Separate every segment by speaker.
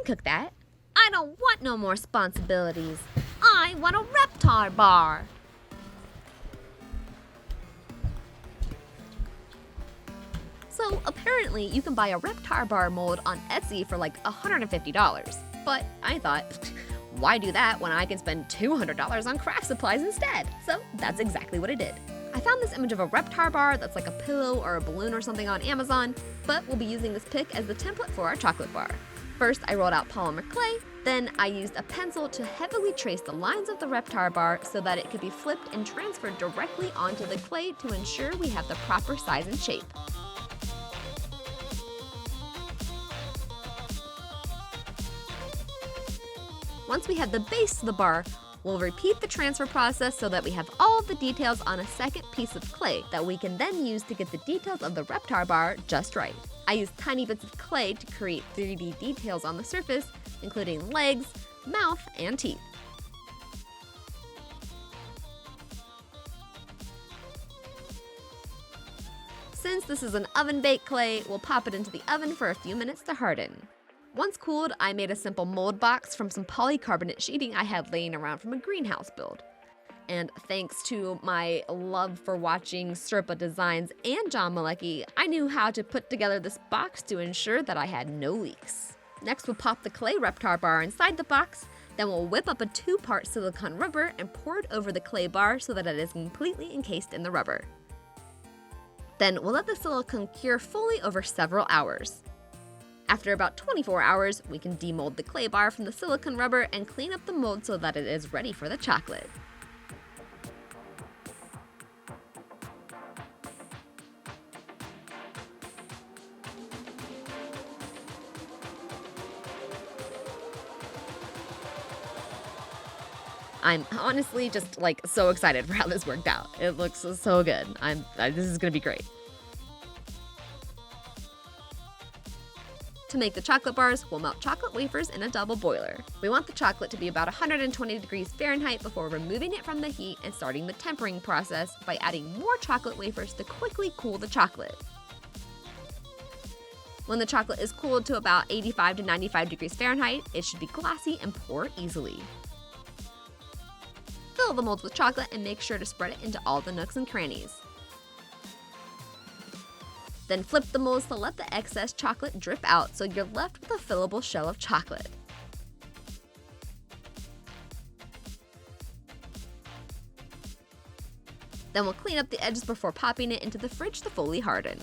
Speaker 1: cook that. I don't want no more responsibilities. I want a Reptar Bar. So apparently you can buy a Reptar Bar mold on Etsy for like $150. But I thought, why do that when I can spend $200 on craft supplies instead? So that's exactly what I did. I found this image of a Reptar Bar that's like a pillow or a balloon or something on Amazon, but we'll be using this pic as the template for our chocolate bar. First, I rolled out polymer clay, then I used a pencil to heavily trace the lines of the Reptar Bar so that it could be flipped and transferred directly onto the clay to ensure we have the proper size and shape. Once we have the base of the bar, we'll repeat the transfer process so that we have all of the details on a second piece of clay that we can then use to get the details of the Reptar Bar just right. I used tiny bits of clay to create 3D details on the surface, including legs, mouth, and teeth. Since this is an oven-baked clay, we'll pop it into the oven for a few minutes to harden. Once cooled, I made a simple mold box from some polycarbonate sheeting I had laying around from a greenhouse build. And thanks to my love for watching Serpa Designs and John Malecki, I knew how to put together this box to ensure that I had no leaks. Next, we'll pop the clay Reptar Bar inside the box, then we'll whip up a 2-part silicone rubber and pour it over the clay bar so that it is completely encased in the rubber. Then we'll let the silicone cure fully over several hours. After about 24 hours, we can demold the clay bar from the silicone rubber and clean up the mold so that it is ready for the chocolate. I'm honestly just so excited for how this worked out. It looks so good. This is gonna be great. To make the chocolate bars, we'll melt chocolate wafers in a double boiler. We want the chocolate to be about 120 degrees Fahrenheit before removing it from the heat and starting the tempering process by adding more chocolate wafers to quickly cool the chocolate. When the chocolate is cooled to about 85 to 95 degrees Fahrenheit, it should be glossy and pour easily. Fill the molds with chocolate and make sure to spread it into all the nooks and crannies. Then flip the molds to let the excess chocolate drip out so you're left with a fillable shell of chocolate. Then we'll clean up the edges before popping it into the fridge to fully harden.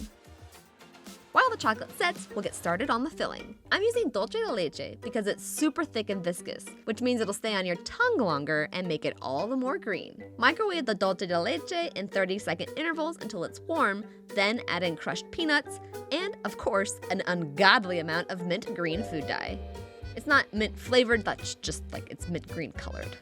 Speaker 1: While the chocolate sets, we'll get started on the filling. I'm using dulce de leche because it's super thick and viscous, which means it'll stay on your tongue longer and make it all the more green. Microwave the dulce de leche in 30-second intervals until it's warm, then add in crushed peanuts and, of course, an ungodly amount of mint green food dye. It's not mint flavored, that's just it's mint green colored.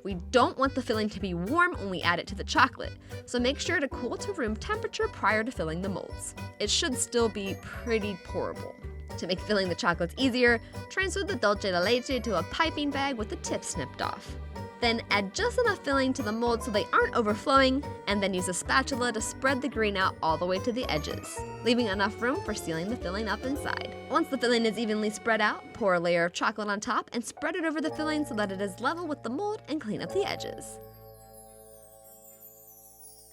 Speaker 1: We don't want the filling to be warm when we add it to the chocolate, so make sure to cool to room temperature prior to filling the molds. It should still be pretty pourable. To make filling the chocolates easier, transfer the dulce de leche to a piping bag with the tip snipped off. Then add just enough filling to the mold so they aren't overflowing, and then use a spatula to spread the green out all the way to the edges, leaving enough room for sealing the filling up inside. Once the filling is evenly spread out, pour a layer of chocolate on top and spread it over the filling so that it is level with the mold and clean up the edges.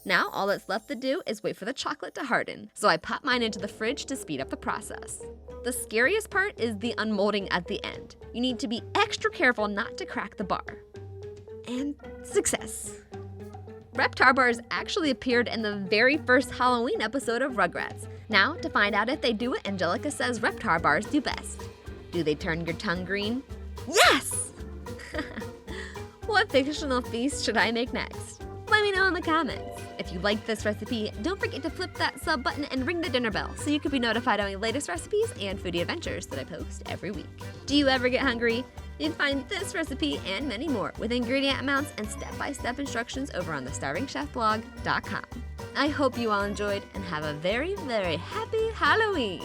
Speaker 1: Now all that's left to do is wait for the chocolate to harden, so I pop mine into the fridge to speed up the process. The scariest part is the unmolding at the end. You need to be extra careful not to crack the bar. And success! Reptar Bars actually appeared in the very first Halloween episode of Rugrats. Now, to find out if they do what Angelica says Reptar Bars do best. Do they turn your tongue green? Yes! What fictional feast should I make next? Let me know in the comments. If you like this recipe, don't forget to flip that sub button and ring the dinner bell so you can be notified of my latest recipes and foodie adventures that I post every week. Do you ever get hungry? You can find this recipe and many more with ingredient amounts and step-by-step instructions over on thestarvingchefblog.com. I hope you all enjoyed and have a very, very happy Halloween!